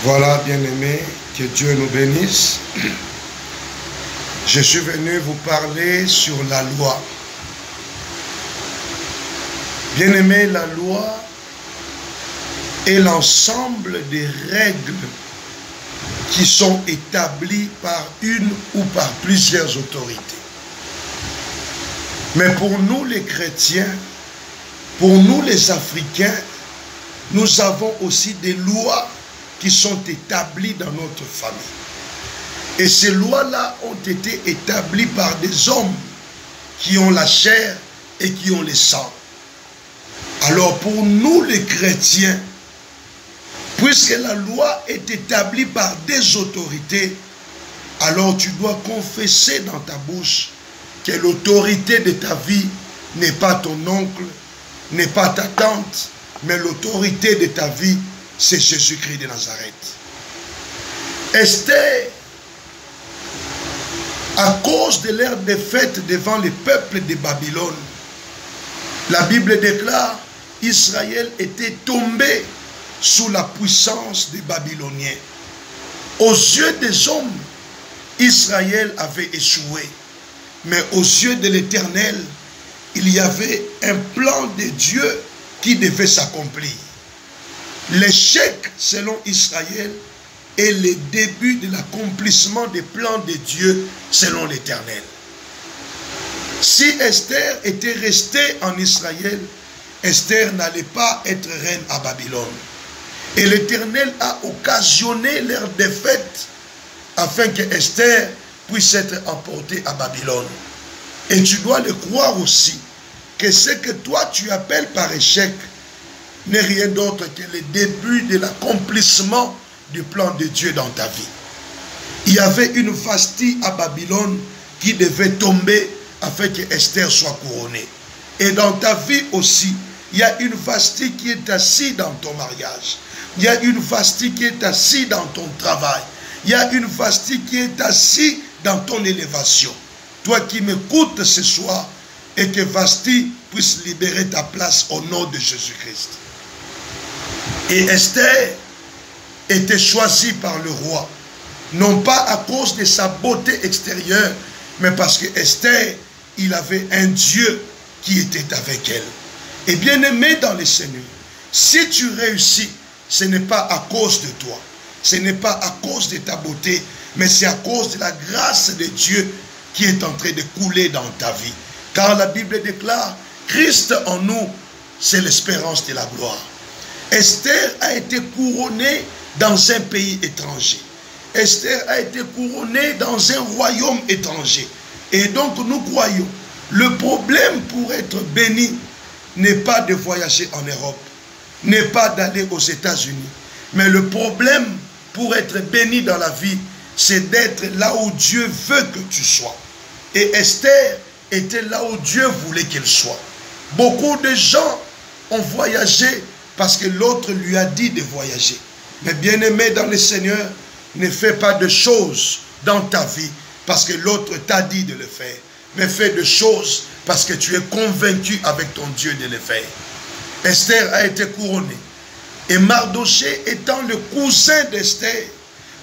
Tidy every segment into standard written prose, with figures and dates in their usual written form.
Voilà, bien-aimés, que Dieu nous bénisse. Je suis venu vous parler sur la loi. Bien-aimés, la loi est l'ensemble des règles qui sont établies par une ou par plusieurs autorités. Mais pour nous les chrétiens, pour nous les Africains, nous avons aussi des lois qui sont établies dans notre famille. Et ces lois-là ont été établies par des hommes qui ont la chair et qui ont le sang. Alors pour nous les chrétiens, puisque la loi est établie par des autorités, alors tu dois confesser dans ta bouche que l'autorité de ta vie n'est pas ton oncle, n'est pas ta tante, mais l'autorité de ta vie, c'est Jésus-Christ de Nazareth. Esther, à cause de leur défaite devant le peuple de Babylone, la Bible déclare qu'Israël était tombé sous la puissance des Babyloniens. Aux yeux des hommes, Israël avait échoué. Mais aux yeux de l'Éternel, il y avait un plan de Dieu qui devait s'accomplir. L'échec, selon Israël, est le début de l'accomplissement des plans de Dieu, selon l'Éternel. Si Esther était restée en Israël, Esther n'allait pas être reine à Babylone. Et l'Éternel a occasionné leur défaite afin que Esther puisse être emportée à Babylone. Et tu dois le croire aussi, que ce que toi tu appelles par échec n'est rien d'autre que le début de l'accomplissement du plan de Dieu dans ta vie. Il y avait une Vashti à Babylone qui devait tomber afin que Esther soit couronnée. Et dans ta vie aussi, il y a une Vashti qui est assise dans ton mariage. Il y a une Vashti qui est assise dans ton travail. Il y a une Vashti qui est assise dans ton élévation. Toi qui m'écoutes ce soir, et que Vashti puisse libérer ta place au nom de Jésus-Christ. Et Esther était choisie par le roi, non pas à cause de sa beauté extérieure, mais parce que Esther, il avait un Dieu qui était avec elle. Et bien aimé dans le Seigneur, si tu réussis, ce n'est pas à cause de toi, ce n'est pas à cause de ta beauté, mais c'est à cause de la grâce de Dieu qui est en train de couler dans ta vie. Car la Bible déclare, Christ en nous, c'est l'espérance de la gloire. Esther a été couronnée dans un pays étranger. Esther a été couronnée dans un royaume étranger. Et donc nous croyons, le problème pour être béni n'est pas de voyager en Europe, n'est pas d'aller aux États-Unis. Mais le problème pour être béni dans la vie, c'est d'être là où Dieu veut que tu sois. Et Esther était là où Dieu voulait qu'elle soit. Beaucoup de gens ont voyagé parce que l'autre lui a dit de voyager. Mais bien aimé dans le Seigneur, ne fais pas de choses dans ta vie parce que l'autre t'a dit de le faire. Mais fais de choses parce que tu es convaincu avec ton Dieu de le faire. Esther a été couronnée. Et Mardoché étant le cousin d'Esther,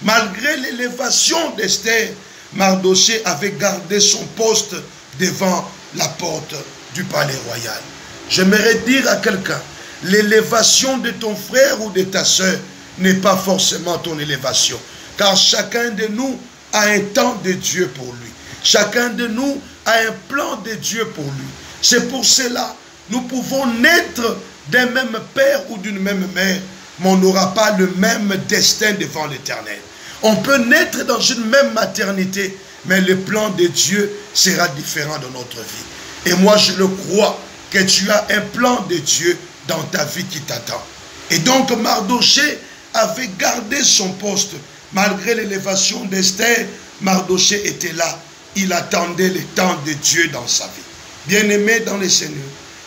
malgré l'élévation d'Esther, Mardoché avait gardé son poste devant la porte du palais royal. J'aimerais dire à quelqu'un, l'élévation de ton frère ou de ta soeur n'est pas forcément ton élévation. Car chacun de nous a un temps de Dieu pour lui. Chacun de nous a un plan de Dieu pour lui. C'est pour cela, nous pouvons naître d'un même père ou d'une même mère, mais on n'aura pas le même destin devant l'Éternel. On peut naître dans une même maternité, mais le plan de Dieu sera différent dans notre vie. Et moi, je le crois que tu as un plan de Dieu dans ta vie qui t'attend. Et donc, Mardoché avait gardé son poste. Malgré l'élévation d'Esther, Mardoché était là. Il attendait le temps de Dieu dans sa vie. Bien-aimé dans le Seigneur,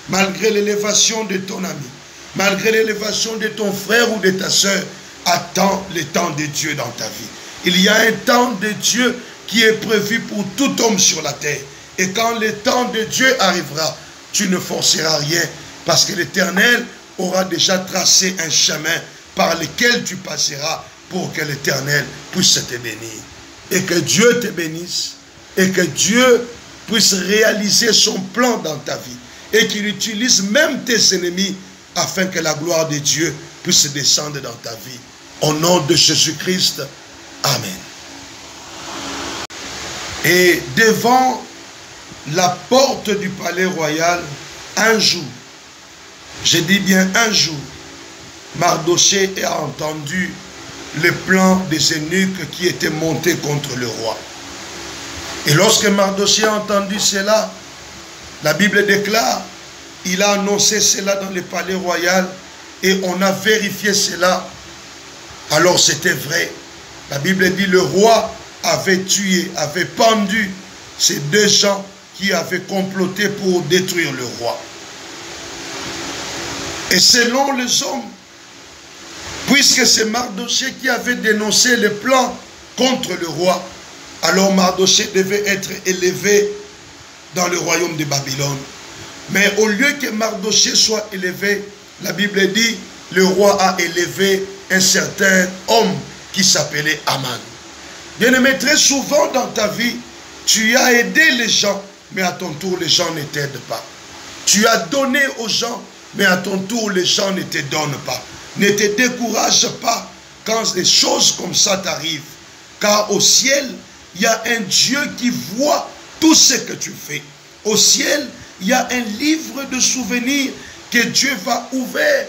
malgré l'élévation de ton ami, malgré l'élévation de ton frère ou de ta soeur, attends le temps de Dieu dans ta vie. Il y a un temps de Dieu qui est prévu pour tout homme sur la terre. Et quand le temps de Dieu arrivera, tu ne forceras rien parce que l'Éternel aura déjà tracé un chemin par lesquels tu passeras pour que l'Éternel puisse te bénir. Et que Dieu te bénisse et que Dieu puisse réaliser son plan dans ta vie et qu'il utilise même tes ennemis afin que la gloire de Dieu puisse descendre dans ta vie. Au nom de Jésus-Christ, Amen. Et devant la porte du palais royal, un jour, je dis bien un jour, Mardochée a entendu le plan des eunuques qui étaient montés contre le roi. Et lorsque Mardochée a entendu cela, la Bible déclare, il a annoncé cela dans le palais royal et on a vérifié cela. Alors c'était vrai. La Bible dit le roi avait tué, avait pendu ces deux gens qui avaient comploté pour détruire le roi. Et selon les hommes, puisque c'est Mardochée qui avait dénoncé le plan contre le roi, alors Mardochée devait être élevé dans le royaume de Babylone. Mais au lieu que Mardochée soit élevé, la Bible dit, le roi a élevé un certain homme qui s'appelait Aman. Bien-aimé, très souvent dans ta vie, tu as aidé les gens, mais à ton tour, les gens ne t'aident pas. Tu as donné aux gens, mais à ton tour, les gens ne te donnent pas. Ne te décourage pas quand des choses comme ça t'arrivent. Car au ciel, il y a un Dieu qui voit tout ce que tu fais. Au ciel, il y a un livre de souvenirs que Dieu va ouvrir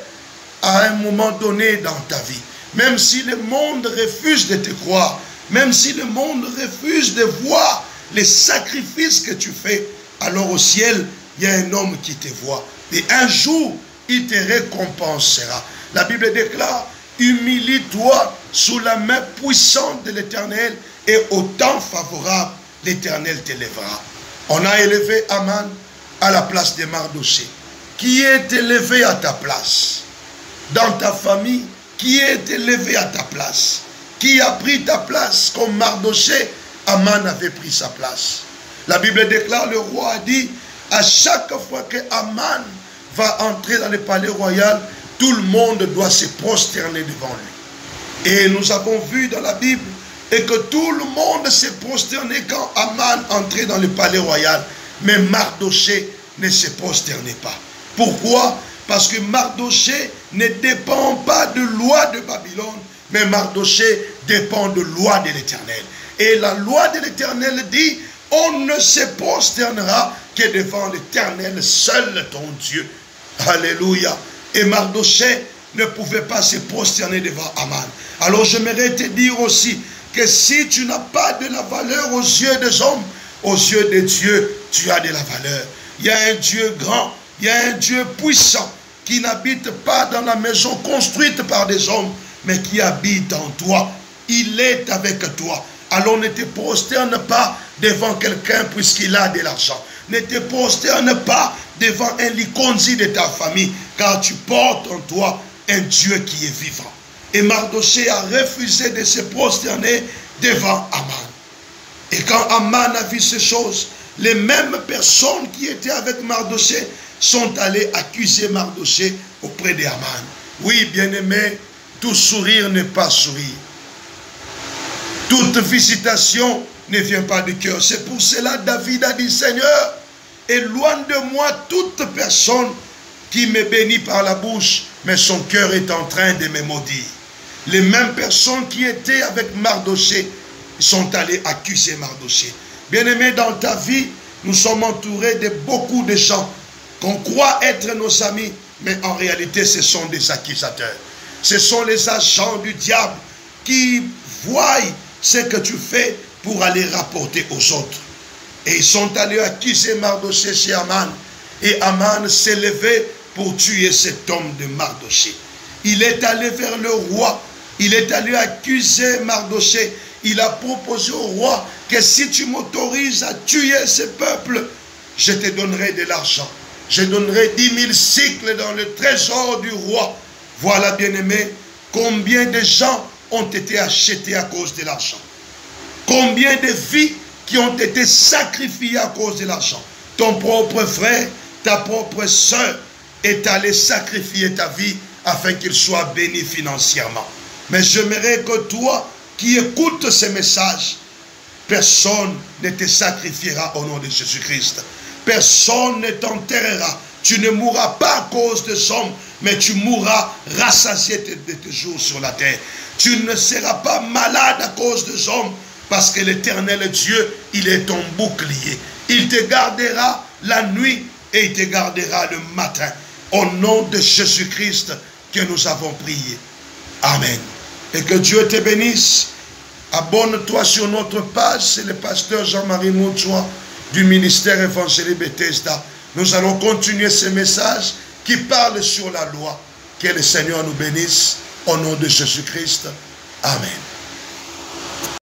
à un moment donné dans ta vie. Même si le monde refuse de te croire, même si le monde refuse de voir les sacrifices que tu fais, alors au ciel, il y a un homme qui te voit. Et un jour, il te récompensera. La Bible déclare, humilie-toi sous la main puissante de l'Éternel et au temps favorable, l'Éternel t'élèvera. On a élevé Aman à la place de Mardochée. Qui est élevé à ta place? Dans ta famille, qui est élevé à ta place? Qui a pris ta place? Comme Mardochée, Aman avait pris sa place. La Bible déclare, le roi a dit, à chaque fois que Aman va entrer dans le palais royal, tout le monde doit se prosterner devant lui. Et nous avons vu dans la Bible et que tout le monde s'est prosterné quand Aman entrait dans le palais royal. Mais Mardochée ne se prosternait pas. Pourquoi? Parce que Mardochée ne dépend pas de loi de Babylone, mais Mardochée dépend de loi de l'Éternel. Et la loi de l'Éternel dit, on ne se prosternera que devant l'Éternel, seul ton Dieu. Alléluia. Et Mardochée ne pouvait pas se prosterner devant Aman. Alors j'aimerais te dire aussi que si tu n'as pas de la valeur aux yeux des hommes, aux yeux de Dieu, tu as de la valeur. Il y a un Dieu grand, il y a un Dieu puissant qui n'habite pas dans la maison construite par des hommes, mais qui habite en toi. Il est avec toi. Alors ne te prosterne pas devant quelqu'un puisqu'il a de l'argent. Ne te prosterne pas devant un likonzi de ta famille, car tu portes en toi un Dieu qui est vivant. Et Mardochée a refusé de se prosterner devant Aman. Et quand Aman a vu ces choses, les mêmes personnes qui étaient avec Mardochée sont allées accuser Mardochée auprès d'Aman. Oui, bien-aimé, tout sourire n'est pas sourire. Toute visitation ne vient pas du cœur. C'est pour cela David a dit, Seigneur, éloigne de moi toute personne qui me bénit par la bouche, mais son cœur est en train de me maudire. Les mêmes personnes qui étaient avec Mardochée sont allées accuser Mardochée. Bien-aimé, dans ta vie, nous sommes entourés de beaucoup de gens qu'on croit être nos amis, mais en réalité, ce sont des accusateurs. Ce sont les agents du diable qui voient ce que tu fais pour aller rapporter aux autres. Et ils sont allés accuser Mardochée chez Aman. Et Aman s'est levé pour tuer cet homme de Mardochée. Il est allé vers le roi. Il est allé accuser Mardochée. Il a proposé au roi que si tu m'autorises à tuer ce peuple, je te donnerai de l'argent. Je donnerai 10 000 cycles dans le trésor du roi. Voilà, bien-aimé, combien de gens ont été achetés à cause de l'argent. Combien de vies qui ont été sacrifiées à cause de l'argent. Ton propre frère, ta propre soeur est allé sacrifier ta vie afin qu'il soit béni financièrement. Mais j'aimerais que toi qui écoutes ces messages, personne ne te sacrifiera au nom de Jésus-Christ. Personne ne t'enterrera. Tu ne mourras pas à cause des hommes, mais tu mourras rassasié de tes jours sur la terre. Tu ne seras pas malade à cause des hommes, parce que l'Éternel Dieu, il est ton bouclier. Il te gardera la nuit et il te gardera le matin. Au nom de Jésus-Christ que nous avons prié. Amen. Et que Dieu te bénisse. Abonne-toi sur notre page. C'est le pasteur Jean-Marie Moutsoua du ministère évangélique Bethesda. Nous allons continuer ce message qui parle sur la loi. Que le Seigneur nous bénisse au nom de Jésus-Christ. Amen.